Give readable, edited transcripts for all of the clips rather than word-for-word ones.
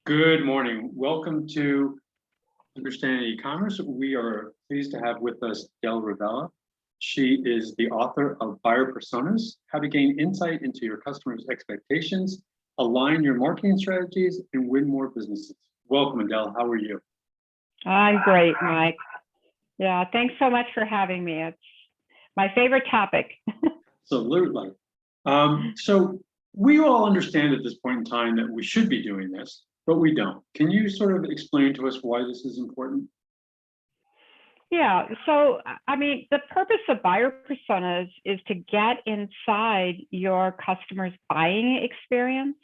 Good morning. Welcome to Understanding E-commerce. We are pleased to have with us Adele Revella. She is the author of Buyer Personas: How to Gain Insight into Your Customers' Expectations, Align Your Marketing Strategies, and Win More Businesses. Welcome, Adele. How are you? I'm great, Mike. Yeah, thanks so much for having me. It's my favorite topic. Absolutely. So we all understand at this point in time that we should be doing this, but we don't. Can you sort of explain to us why this is important? Yeah, so I mean, the purpose of buyer personas is to get inside your customer's buying experience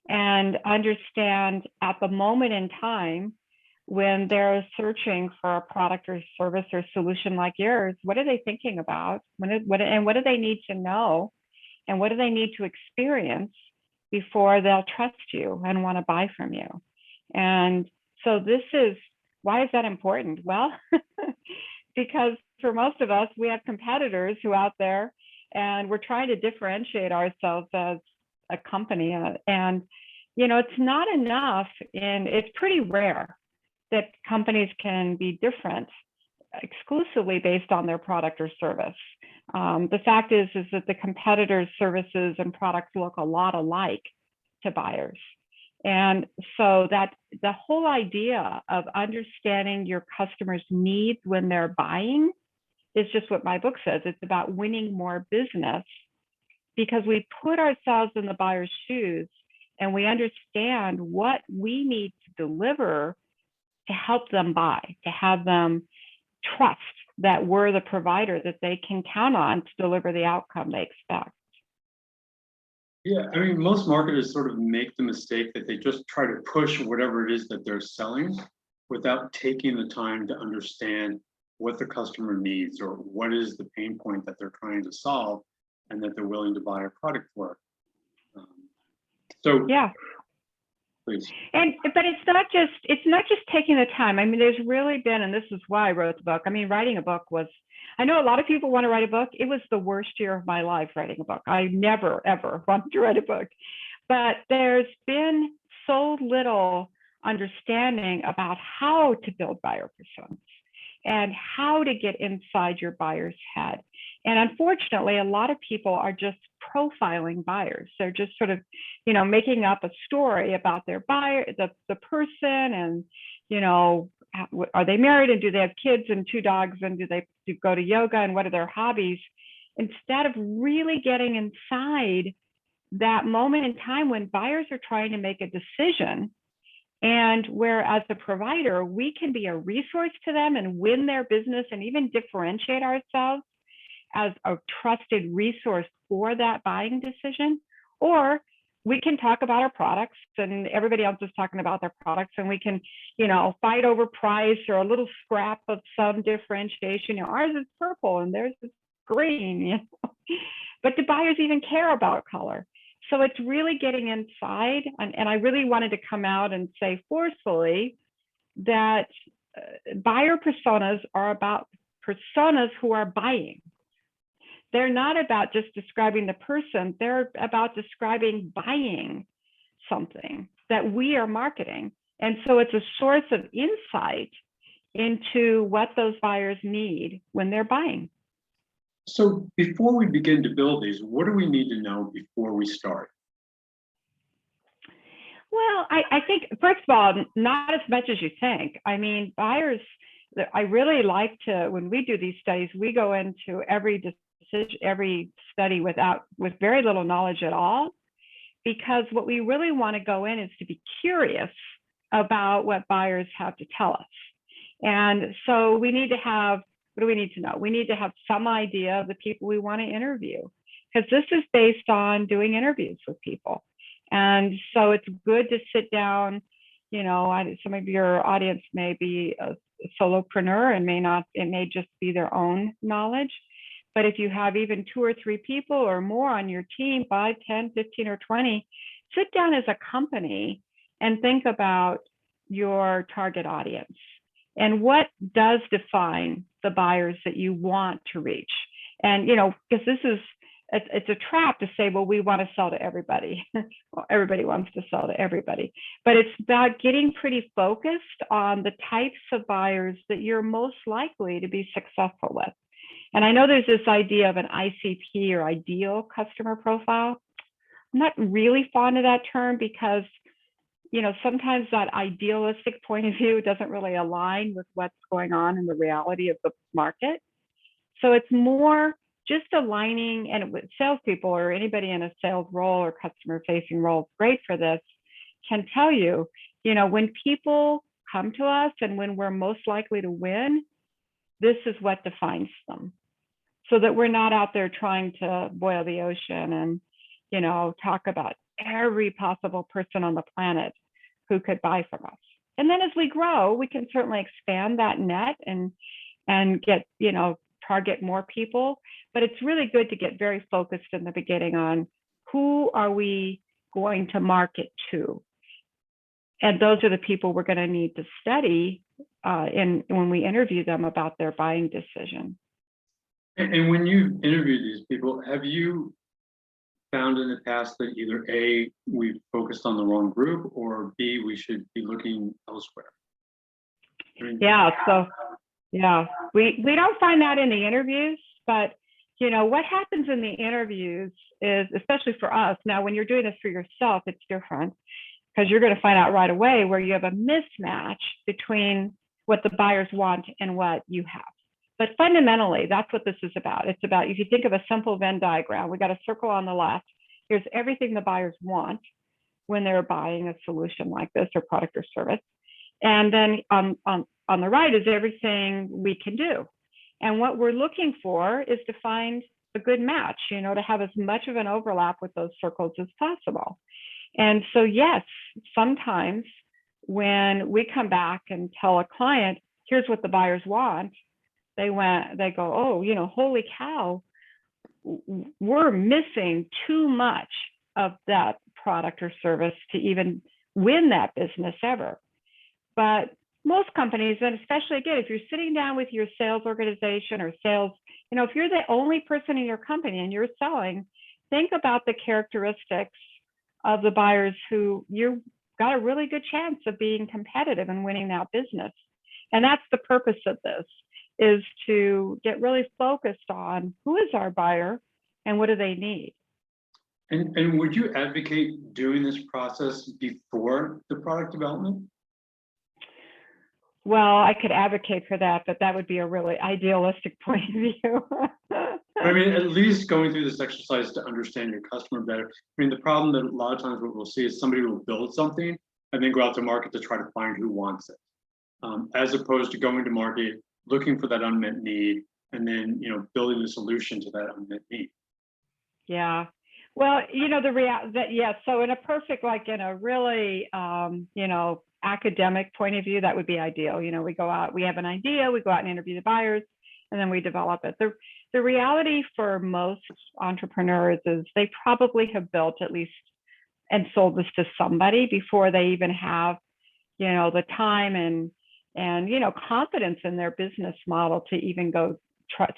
and understand at the moment in time when they're searching for a product or service or solution like yours, what are they thinking about? What do they need to know? And what do they need to experience before they'll trust you and want to buy from you? And so why is that important? Well, because for most of us, we have competitors who are out there and we're trying to differentiate ourselves as a company. And, it's not enough it's pretty rare that companies can be different exclusively based on their product or service. The fact is that the competitors' services and products look a lot alike to buyers. And so that the whole idea of understanding your customers' needs when they're buying is just what my book says. It's about winning more business because we put ourselves in the buyer's shoes and we understand what we need to deliver to help them buy, to have them trust that we're the provider that they can count on to deliver the outcome they expect. Yeah, I mean, most marketers sort of make the mistake that they just try to push whatever it is that they're selling without taking the time to understand what the customer needs or what is the pain point that they're trying to solve and that they're willing to buy a product for. Yeah. Please. But it's not just taking the time. I mean, there's really been, and this is why I wrote the book. I mean, writing a book I know a lot of people want to write a book. It was the worst year of my life writing a book. I never, ever wanted to write a book. But there's been so little understanding about how to build buyer personas and how to get inside your buyer's head. And unfortunately, a lot of people are just profiling buyers. They're just sort of, making up a story about their buyer, the person, and, are they married and do they have kids and 2 dogs and do they go to yoga and what are their hobbies? Instead of really getting inside that moment in time when buyers are trying to make a decision, and where as a provider, we can be a resource to them and win their business and even differentiate ourselves as a trusted resource for that buying decision. Or we can talk about our products and everybody else is talking about their products and we can, fight over price or a little scrap of some differentiation. Ours is purple and theirs is green, But do buyers even care about color? So it's really getting inside. And I really wanted to come out and say forcefully that buyer personas are about personas who are buying. They're not about just describing the person, they're about describing buying something that we are marketing. And so it's a source of insight into what those buyers need when they're buying. So before we begin to build these, what do we need to know before we start? Well, I think, first of all, not as much as you think. I mean, buyers, I really like to, when we do these studies, we go into every study with very little knowledge at all, because what we really want to go in is to be curious about what buyers have to tell us. And so we need to have, what do we need to know? We need to have some idea of the people we want to interview, because this is based on doing interviews with people. And so it's good to sit down, some of your audience may be a solopreneur and it may just be their own knowledge. But if you have even 2 or 3 people or more on your team, 5, 10, 15, or 20, sit down as a company and think about your target audience and what does define the buyers that you want to reach. And, because this is it's a trap to say, well, we want to sell to everybody. Well, everybody wants to sell to everybody, but it's about getting pretty focused on the types of buyers that you're most likely to be successful with. And I know there's this idea of an ICP, or ideal customer profile. I'm not really fond of that term because, sometimes that idealistic point of view doesn't really align with what's going on in the reality of the market. So it's more just aligning, and with salespeople or anybody in a sales role or customer facing role, great for this, can tell you, when people come to us and when we're most likely to win, this is what defines them. So that we're not out there trying to boil the ocean and, talk about every possible person on the planet who could buy from us. And then as we grow, we can certainly expand that net and get, target more people. But it's really good to get very focused in the beginning on who are we going to market to. And those are the people we're going to need to study when we interview them about their buying decision. And when you interview these people, have you found in the past that either A, we've focused on the wrong group, or B, we should be looking elsewhere? We don't find that in the interviews, but what happens in the interviews is, especially for us now, when you're doing this for yourself, it's different because you're going to find out right away where you have a mismatch between what the buyers want and what you have. But fundamentally, that's what this is about. It's about, if you think of a simple Venn diagram, we got a circle on the left. Here's everything the buyers want when they're buying a solution like this or product or service. And then on the right is everything we can do. And what we're looking for is to find a good match, to have as much of an overlap with those circles as possible. And so, yes, sometimes when we come back and tell a client, here's what the buyers want, they go, oh, holy cow, we're missing too much of that product or service to even win that business ever. But most companies, and especially again, if you're sitting down with your sales organization or sales, if you're the only person in your company and you're selling, think about the characteristics of the buyers who you've got a really good chance of being competitive and winning that business. And that's the purpose of this, is to get really focused on who is our buyer and what do they need. And would you advocate doing this process before the product development? Well, I could advocate for that, but that would be a really idealistic point of view. I mean, at least going through this exercise to understand your customer better. I mean, the problem that a lot of times what we'll see is somebody will build something and then go out to market to try to find who wants it, as opposed to going to market, looking for that unmet need, and then building a solution to that unmet need. Yeah. Well, so in a perfect, like in a really, academic point of view, that would be ideal. We go out, we have an idea, we go out and interview the buyers, and then we develop it. The reality for most entrepreneurs is they probably have built at least and sold this to somebody before they even have, the time and confidence in their business model to even go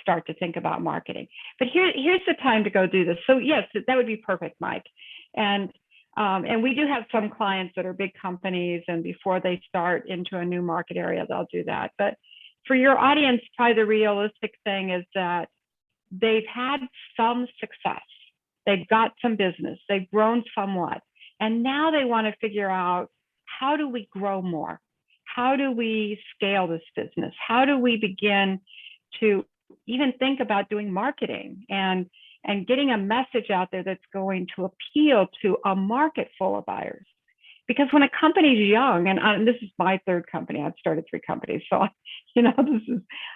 start to think about marketing. But here's the time to go do this. So yes, that would be perfect, Mike. And we do have some clients that are big companies, and before they start into a new market area, they'll do that. But for your audience, probably the realistic thing is that they've had some success. They've got some business. They've grown somewhat. And now they want to figure out, how do we grow more? How do we scale this business? How do we begin to even think about doing marketing and getting a message out there that's going to appeal to a market full of buyers? Because when a company's young, and this is my third company, I've started 3 companies, so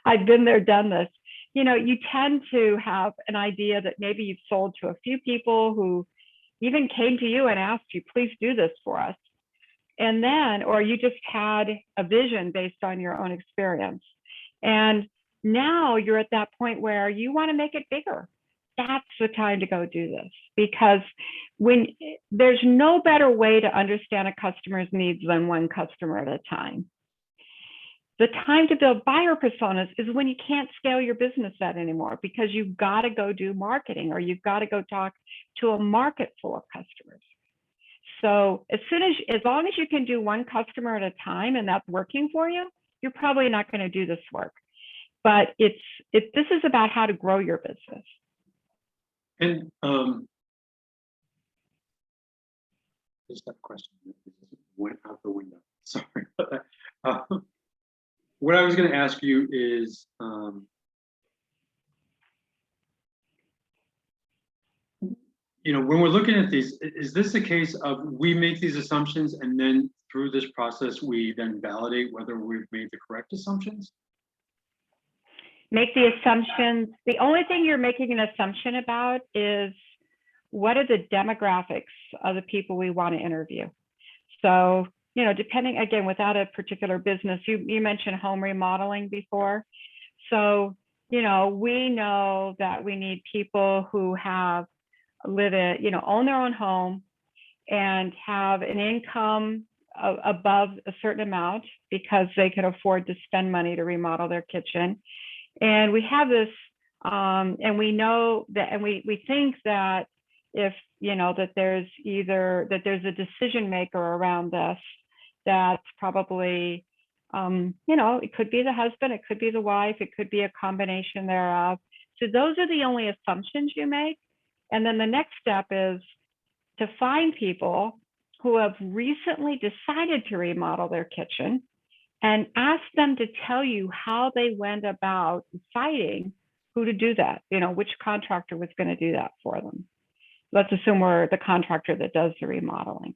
I've been there, done this. You tend to have an idea that maybe you've sold to a few people who even came to you and asked you, please do this for us. And then, or you just had a vision based on your own experience. And now you're at that point where you want to make it bigger. That's the time to go do this, because when there's no better way to understand a customer's needs than one customer at a time. The time to build buyer personas is when you can't scale your business that anymore, because you've got to go do marketing, or you've got to go talk to a market full of customers. So as long as you can do one customer at a time and that's working for you, you're probably not going to do this work. But this is about how to grow your business. And just that question went out the window. Sorry about that. What I was going to ask you is, when we're looking at these, is this a case of we make these assumptions and then through this process, we then validate whether we've made the correct assumptions? Make the assumptions. The only thing you're making an assumption about is what are the demographics of the people we want to interview. So, depending, again, without a particular business, you mentioned home remodeling before. So, we know that we need people who own their own home and have an income above a certain amount because they can afford to spend money to remodel their kitchen. And we have this, and we know that, and we think that if, that there's a decision maker around this, that's probably, it could be the husband, it could be the wife, it could be a combination thereof. So those are the only assumptions you make. And then the next step is to find people who have recently decided to remodel their kitchen and ask them to tell you how they went about deciding who to do that, which contractor was going to do that for them. Let's assume we're the contractor that does the remodeling.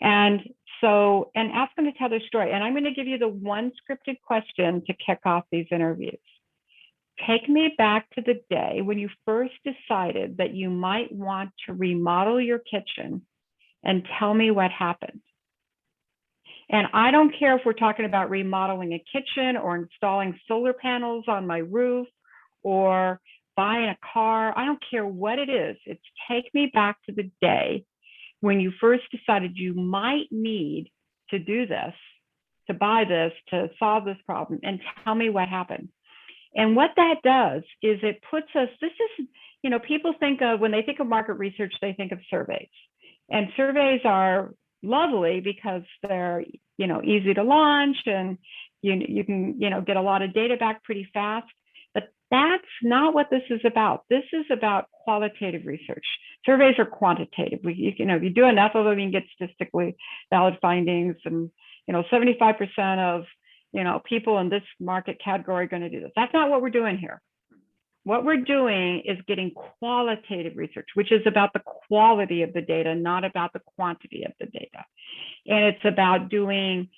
And ask them to tell their story. And I'm going to give you the one scripted question to kick off these interviews. Take me back to the day when you first decided that you might want to remodel your kitchen and tell me what happened. And I don't care if we're talking about remodeling a kitchen or installing solar panels on my roof or buying a car. I don't care what it is. It's take me back to the day when you first decided you might need to do this, to buy this, to solve this problem, and tell me what happened. And what that does is it puts us, people think of, when they think of market research, they think of surveys. And surveys are lovely because they're, easy to launch and you can, get a lot of data back pretty fast. But that's not what this is about. This is about qualitative research. Surveys are quantitative. If you do enough of them, you can get statistically valid findings. And 75% of people in this market category are going to do this. That's not what we're doing here. What we're doing is getting qualitative research, which is about the quality of the data, not about the quantity of the data. And it's about getting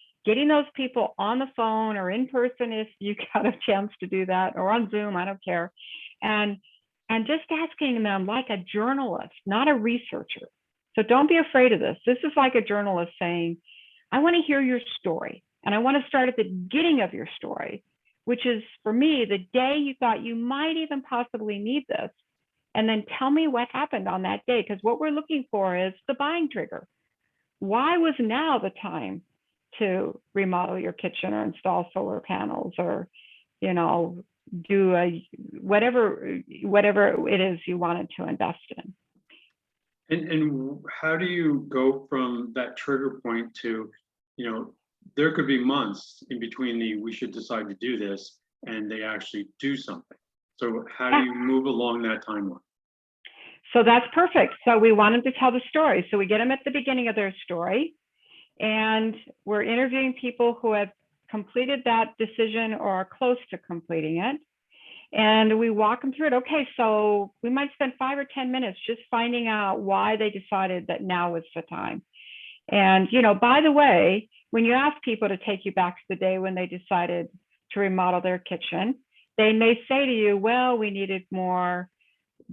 those people on the phone or in person if you got a chance to do that, or on Zoom, I don't care. And just asking them like a journalist, not a researcher. So don't be afraid of this. This is like a journalist saying, I want to hear your story. And I want to start at the beginning of your story, which is, for me, the day you thought you might even possibly need this. And then tell me what happened on that day, because what we're looking for is the buying trigger. Why was now the time to remodel your kitchen or install solar panels or, do whatever it is you wanted to invest in? And how do you go from that trigger point to, there could be months in between we should decide to do this and they actually do something. So how do you move along that timeline? So that's perfect. So we want them to tell the story. So we get them at the beginning of their story, and we're interviewing people who have completed that decision or are close to completing it. And we walk them through it. Okay, so we might spend 5 or 10 minutes just finding out why they decided that now was the time. And, by the way, when you ask people to take you back to the day when they decided to remodel their kitchen, they may say to you, well, we needed more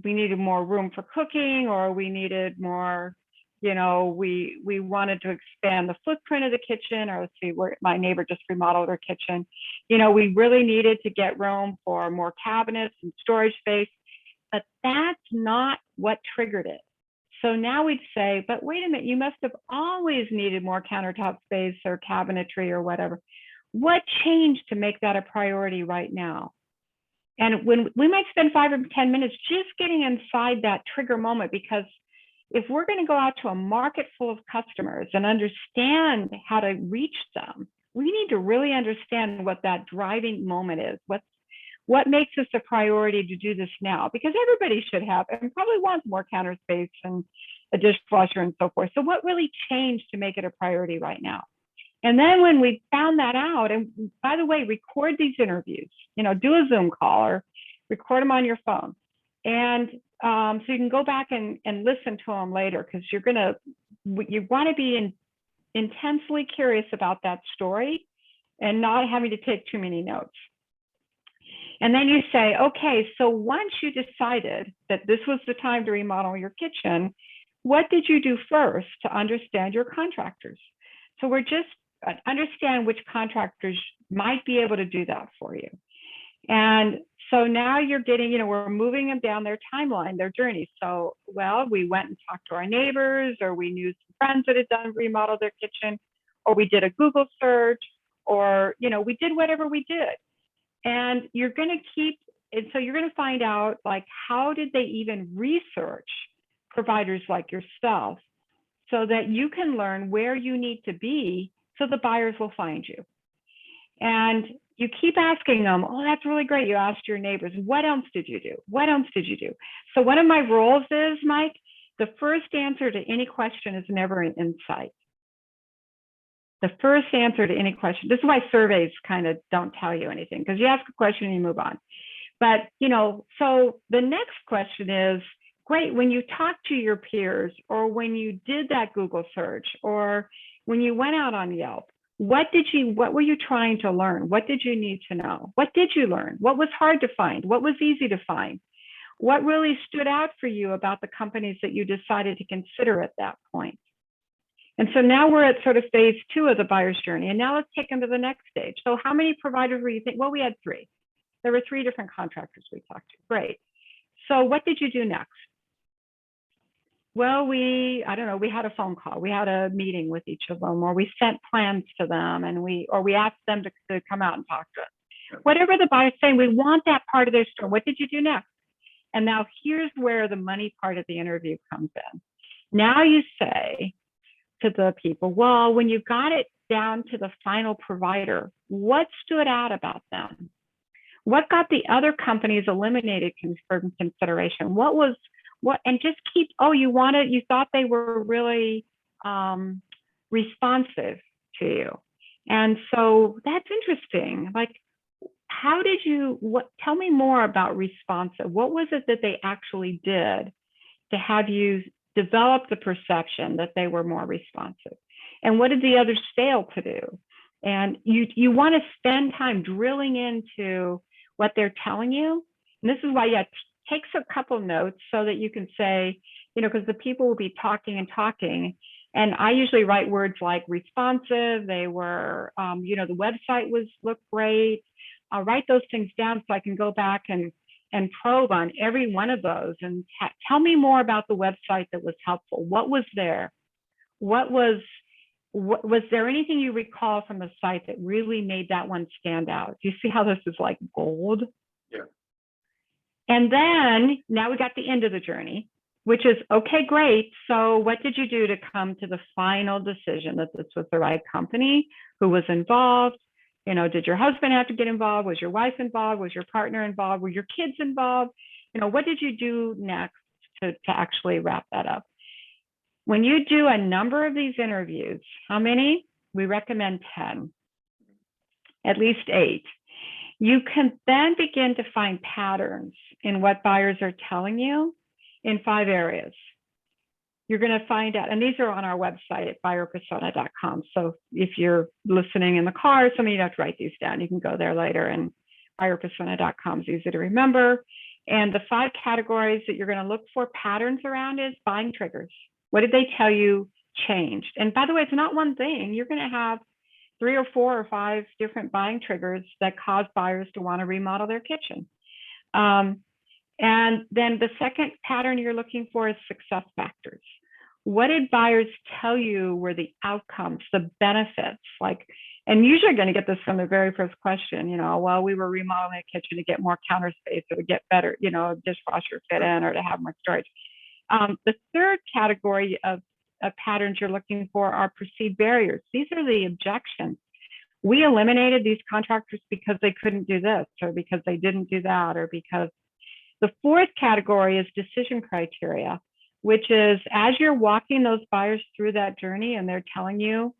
room for cooking, or we needed more, we wanted to expand the footprint of the kitchen, or let's see, where my neighbor just remodeled her kitchen. We really needed to get room for more cabinets and storage space, but that's not what triggered it. So now we'd say, but wait a minute, you must have always needed more countertop space or cabinetry or whatever. What changed to make that a priority right now? And when we might spend 5 or 10 minutes just getting inside that trigger moment, because if we're going to go out to a market full of customers and understand how to reach them, we need to really understand what that driving moment is. What makes us a priority to do this now? Because everybody should have and probably wants more counter space and a dishwasher and so forth. So what really changed to make it a priority right now? And then when we found that out, and by the way, record these interviews, do a Zoom call or record them on your phone. And so you can go back and listen to them later, because you want to be intensely curious about that story and not having to take too many notes. And then you say, okay, so once you decided that this was the time to remodel your kitchen, what did you do first to understand your contractors? So we're just understand which contractors might be able to do that for you. And so now you're getting, we're moving them down their timeline, their journey. So, well, we went and talked to our neighbors, or we knew some friends that had done remodeled their kitchen, or we did a Google search, or, we did whatever we did. And you're going to find out, like, how did they even research providers like yourself, so that you can learn where you need to be so the buyers will find you. And you keep asking them, oh, that's really great. You asked your neighbors, what else did you do? What else did you do? So one of my rules is, Mike, the first answer to any question is never an insight. The first answer to any question. This is why surveys kind of don't tell you anything, because you ask a question and you move on. But, so the next question is, great, when you talked to your peers, or when you did that Google search, or when you went out on Yelp, what were you trying to learn? What did you need to know? What did you learn? What was hard to find? What was easy to find? What really stood out for you about the companies that you decided to consider at that point? And so now we're at sort of phase 2 of the buyer's journey. And now let's take them to the next stage. So how many providers were you thinking? Well, we had 3. There were 3 different contractors we talked to. Great. So what did you do next? Well, we had a phone call. We had a meeting with each of them, or we sent plans to them, and we asked them to come out and talk to us. Whatever the buyer's saying, we want that part of their story. What did you do next? And now here's where the money part of the interview comes in. Now you say to the people, well, when you got it down to the final provider, what stood out about them? What got the other companies eliminated from consideration? And just keep, you thought they were really responsive to you. And so that's interesting. Like, tell me more about responsive. What was it that they actually did to have you develop the perception that they were more responsive? And what did the others fail to do? And you want to spend time drilling into what they're telling you. And this is why takes a couple notes so that you can say, because the people will be talking and talking. And I usually write words like responsive. They were, the website looked great. I'll write those things down so I can go back and probe on every one of those and tell me more about the website that was helpful. What was there? Was there anything you recall from the site that really made that one stand out? Do you see how this is like gold? Yeah. And then now we got the end of the journey, which is, okay, great. So what did you do to come to the final decision that this was the right company? Who was involved? Did your husband have to get involved? Was your wife involved? Was your partner involved? Were your kids involved? What did you do next to actually wrap that up? When you do a number of these interviews, how many? We recommend 10, at least 8. You can then begin to find patterns in what buyers are telling you in 5 areas. You're going to find out, and these are on our website at buyerpersona.com. So if you're listening in the car, some of you have to write these down. You can go there later, and buyerpersona.com is easy to remember. And the 5 categories that you're going to look for patterns around is buying triggers. What did they tell you changed? And by the way, it's not one thing. You're going to have 3 or 4 or 5 different buying triggers that cause buyers to want to remodel their kitchen. And then the second pattern you're looking for is success factors. What did buyers tell you were the outcomes, the benefits? And usually going to get this from the very first question, well, we were remodeling a kitchen to get more counter space or to get better, dishwasher fit in or to have more storage. The third category of patterns you're looking for are perceived barriers. These are the objections. We eliminated these contractors because they couldn't do this or because they didn't do that or because. The fourth category is decision criteria, which is as you're walking those buyers through that journey and they're telling you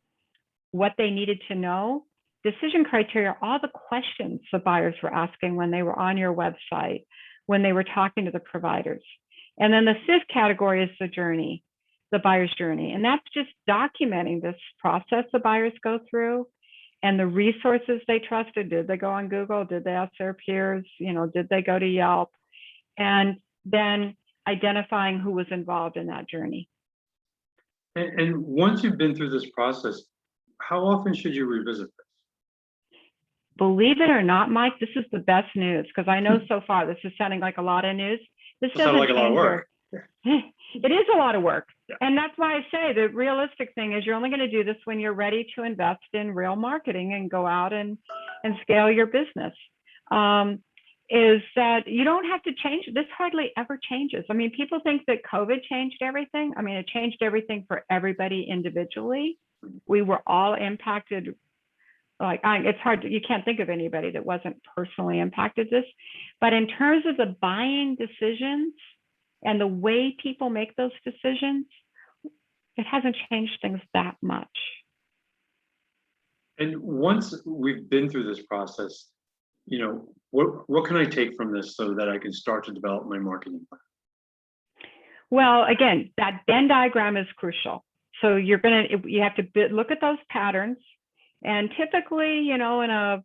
what they needed to know, decision criteria are all the questions the buyers were asking when they were on your website, when they were talking to the providers. And then the fifth category is the journey, the buyer's journey. And that's just documenting this process the buyers go through and the resources they trusted. Did they go on Google? Did they ask their peers? Did they go to Yelp? And then identifying who was involved in that journey. And once you've been through this process, how often should you revisit this? Believe it or not, Mike, this is the best news because I know so far this is sounding like a lot of news. This sounds like a lot of work. It is a lot of work. Yeah. And that's why I say the realistic thing is you're only going to do this when you're ready to invest in real marketing and go out and scale your business. Is that you don't have to change. This hardly ever changes. I mean, people think that COVID changed everything. I mean, it changed everything for everybody individually. We were all impacted. It's hard. You can't think of anybody that wasn't personally impacted this. But in terms of the buying decisions and the way people make those decisions, it hasn't changed things that much. And once we've been through this process, what can I take from this so that I can start to develop my marketing plan? Well, again, that Venn diagram is crucial. So you have to look at those patterns, and typically, in a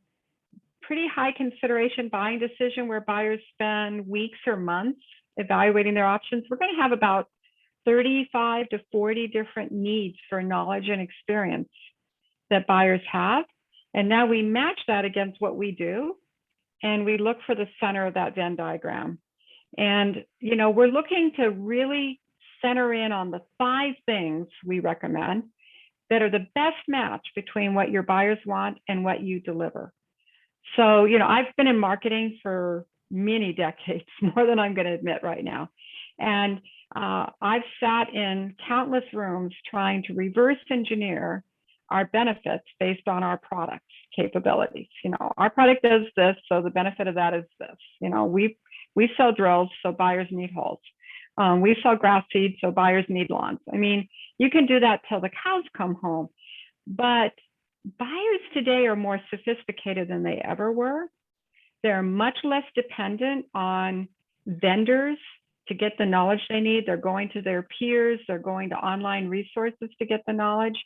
pretty high consideration buying decision where buyers spend weeks or months evaluating their options, we're going to have about 35 to 40 different needs for knowledge and experience that buyers have. And now we match that against what we do. And we look for the center of that Venn diagram. And, we're looking to really center in on the 5 things we recommend that are the best match between what your buyers want and what you deliver. So, I've been in marketing for many decades, more than I'm going to admit right now. And I've sat in countless rooms trying to reverse engineer our benefits based on our product's capabilities. Our product does this, so the benefit of that is this. We sell drills, so buyers need holes. We sell grass seed, so buyers need lawns. I mean, you can do that till the cows come home. But buyers today are more sophisticated than they ever were. They're much less dependent on vendors to get the knowledge they need. They're going to their peers. They're going to online resources to get the knowledge.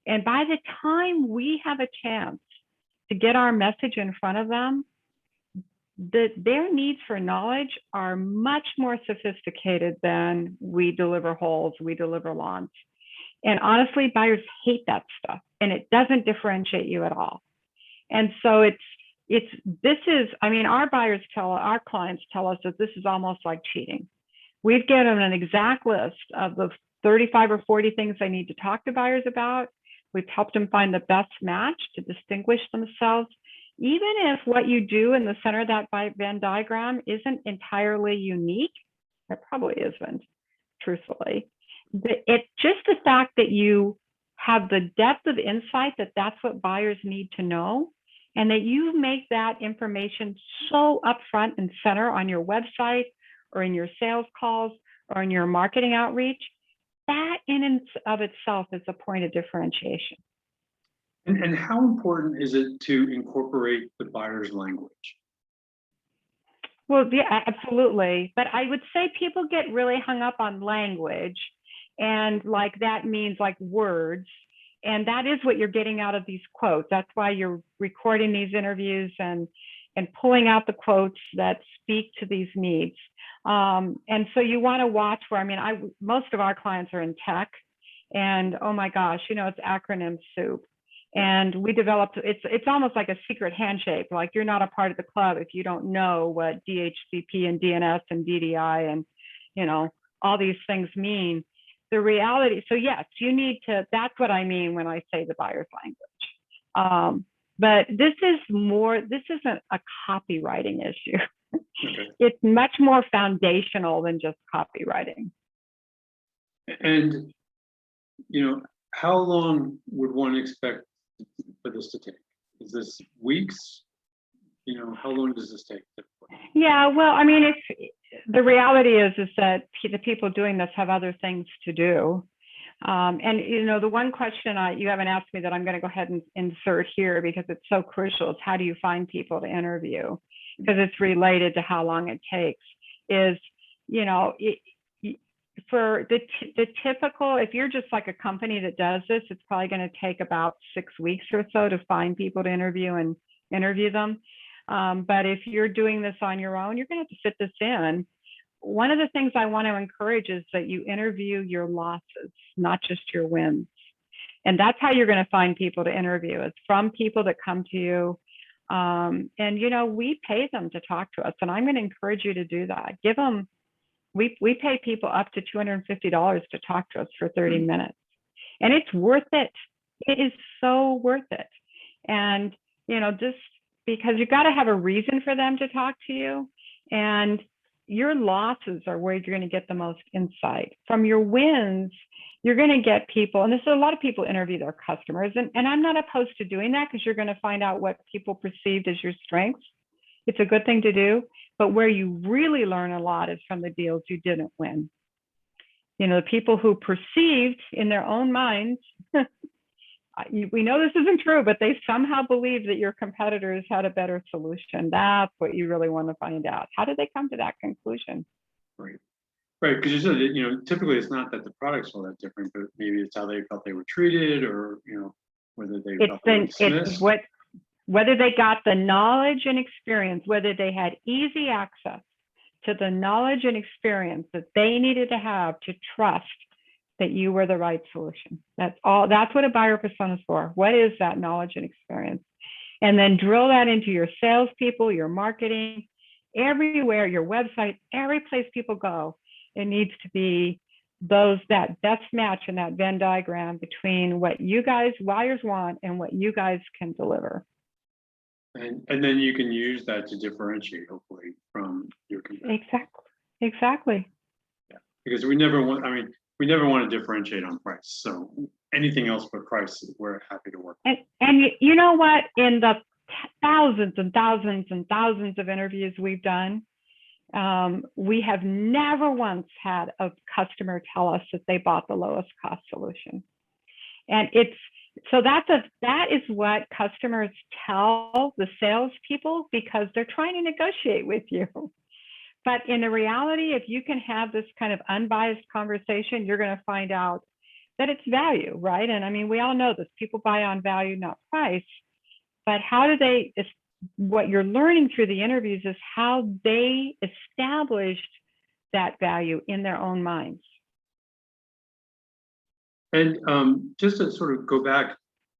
And by the time we have a chance to get our message in front of them, their needs for knowledge are much more sophisticated than we deliver holes, we deliver lawns. And honestly, buyers hate that stuff, and it doesn't differentiate you at all. And so our clients tell us that this is almost like cheating. We've given them an exact list of the 35 or 40 things they need to talk to buyers about. We've helped them find the best match to distinguish themselves. Even if what you do in the center of that Venn diagram isn't entirely unique, it probably isn't, truthfully. It's just the fact that you have the depth of insight that that's what buyers need to know, and that you make that information so upfront and center on your website or in your sales calls or in your marketing outreach, that in and of itself is a point of differentiation. And how important is it to incorporate the buyer's language? Well, yeah, absolutely. But I would say people get really hung up on language, and that means words. And that is what you're getting out of these quotes. That's why you're recording these interviews and pulling out the quotes that speak to these needs. And so you want to watch most of our clients are in tech, and oh my gosh, it's acronym soup. And we developed, it's almost like a secret handshake. Like you're not a part of the club if you don't know what DHCP and DNS and DDI and, all these things mean. The reality, so yes, you need to, that's what I mean when I say the buyer's language. But this isn't a copywriting issue. Okay. It's much more foundational than just copywriting. And, how long would one expect for this to take? Is this weeks? How long does this take typically? Yeah, well, I mean, if the reality is that the people doing this have other things to do. And the one question you haven't asked me that I'm going to go ahead and insert here because it's so crucial is how do you find people to interview? Because it's related to how long it takes. Is for the typical, if you're just like a company that does this, it's probably going to take about 6 weeks or so to find people to interview and interview them. But if you're doing this on your own, you're going to have to fit this in. One of the things I want to encourage is that you interview your losses, not just your wins. And that's how you're going to find people to interview. It's from people that come to you. And, we pay them to talk to us. And I'm going to encourage you to do that. We pay people up to $250 to talk to us for 30 minutes. And it's worth it. It is so worth it. And, just because you've got to have a reason for them to talk to you. And your losses are where you're going to get the most insight. From your wins, you're going to get people, and this is a lot of people interview their customers, and I'm not opposed to doing that because you're going to find out what people perceived as your strengths. It's a good thing to do, but where you really learn a lot is from the deals you didn't win. The people who perceived in their own minds, we know this isn't true, but they somehow believe that your competitors had a better solution. That's what you really want to find out. How did they come to that conclusion? Right. Right. Because you said that, typically it's not that the products are that different, but maybe it's how they felt they were treated or, whether they felt they were dismissed. It's whether they got the knowledge and experience, whether they had easy access to the knowledge and experience that they needed to have to trust that you were the right solution. That's all. That's what a buyer persona is for. What is that knowledge and experience? And then drill that into your salespeople, your marketing, everywhere, your website, every place people go. It needs to be that best match in that Venn diagram between what you guys, buyers want and what you guys can deliver. And then you can use that to differentiate, hopefully, from your competitors. Exactly. Yeah, because we never want to differentiate on price. So anything else but price, we're happy to work with. And you know what? In the thousands and thousands and thousands of interviews we've done, we have never once had a customer tell us that they bought the lowest cost solution. And that is what customers tell the salespeople because they're trying to negotiate with you. But in the reality, if you can have this kind of unbiased conversation, you're going to find out that it's value, right? And I mean, we all know this. People buy on value, not price. But what you're learning through the interviews is how they established that value in their own minds. And just to sort of go back,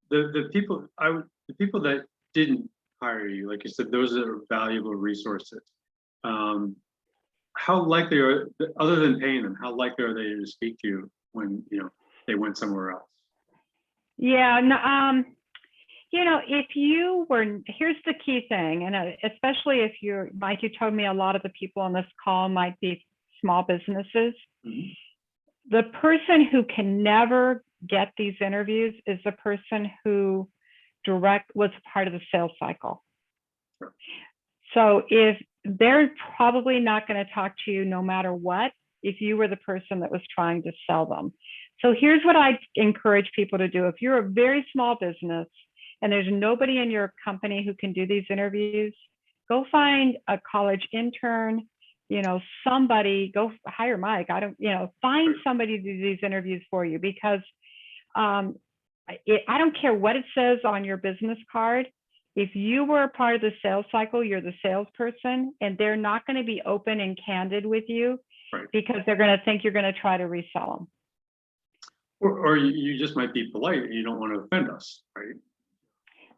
the people that didn't hire you, like you said, those are valuable resources. How likely are, other than paying them, how likely are they to speak to you when they went somewhere else? Yeah, no, if you were, here's the key thing, and especially if like you told me, a lot of the people on this call might be small businesses. Mm-hmm. The person who can never get these interviews is the person who was part of the sales cycle. Sure. So if they're probably not going to talk to you no matter what, if you were the person that was trying to sell them. So here's what I encourage people to do. If you're a very small business and there's nobody in your company who can do these interviews, go find a college intern, somebody, go hire Mike. Find somebody to do these interviews for you because I don't care what it says on your business card. If you were a part of the sales cycle, you're the salesperson, and they're not going to be open and candid with you because they're going to think you're going to try to resell them. Or you just might be polite and you don't want to offend us, right?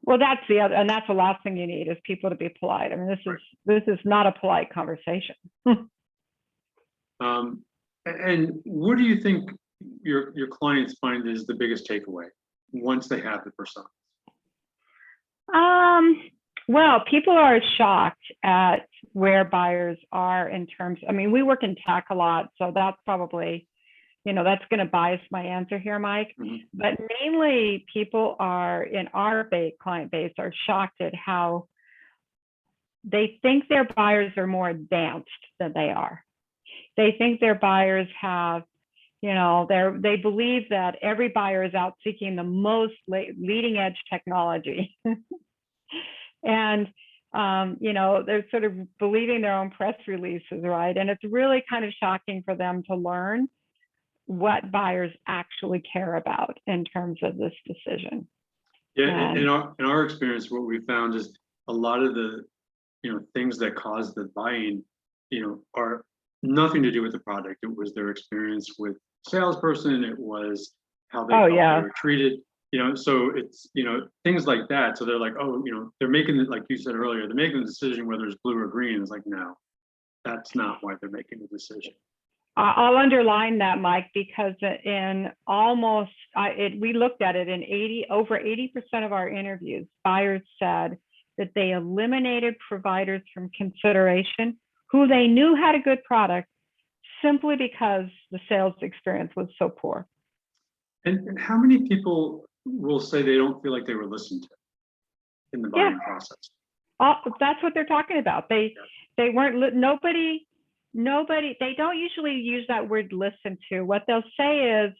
Well, that's the other, and that's the last thing you need is people to be polite. I mean, this is not a polite conversation. And what do you think your clients find is the biggest takeaway once they have the persona? Well, people are shocked at where buyers are in terms, I mean, we work in tech a lot, so that's probably, that's going to bias my answer here, Mike. Mhm. But mainly people are in our client base are shocked at how they think their buyers are more advanced than they are. They think their buyers have, they believe that every buyer is out seeking the most leading edge technology. And they're sort of believing their own press releases, right? And it's really kind of shocking for them to learn what buyers actually care about in terms of this decision. Yeah, in our experience, what we found is a lot of the things that cause the buying, are nothing to do with the product. It was their experience with salesperson. It was how they felt they were treated. So it's things like that. So they're like, oh, they're making it, like you said earlier, they're making the decision whether it's blue or green. It's like, no, that's not why they're making the decision. I'll underline that, Mike, because in almost, we looked at it in over 80% of our interviews, buyers said that they eliminated providers from consideration who they knew had a good product simply because the sales experience was so poor. And how many people will say they don't feel like they were listened to in the buying process? That's what they're talking about. They weren't, nobody, they don't usually use that word listen to. What they'll say is,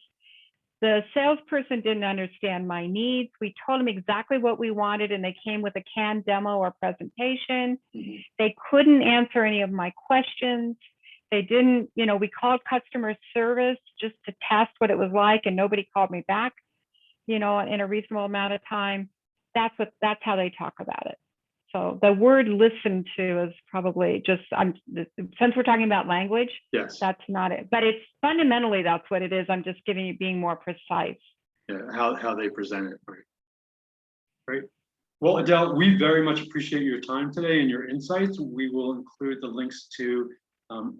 the salesperson didn't understand my needs. We told them exactly what we wanted, and they came with a canned demo or presentation. Mm-hmm. They couldn't answer any of my questions. They didn't, we called customer service just to test what it was like, and nobody called me back, in a reasonable amount of time. That's how they talk about it. So the word listen to is probably just, since we're talking about language, yes, that's not it. But it's fundamentally, that's what it is. I'm just being more precise. Yeah, how they present it. Right. Well, Adele, we very much appreciate your time today and your insights. We will include the links to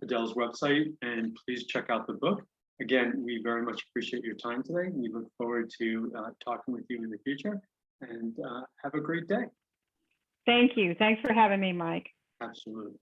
Adele's website, and please check out the book. Again, we very much appreciate your time today. We look forward to talking with you in the future, and have a great day. Thank you. Thanks for having me, Mike. Absolutely.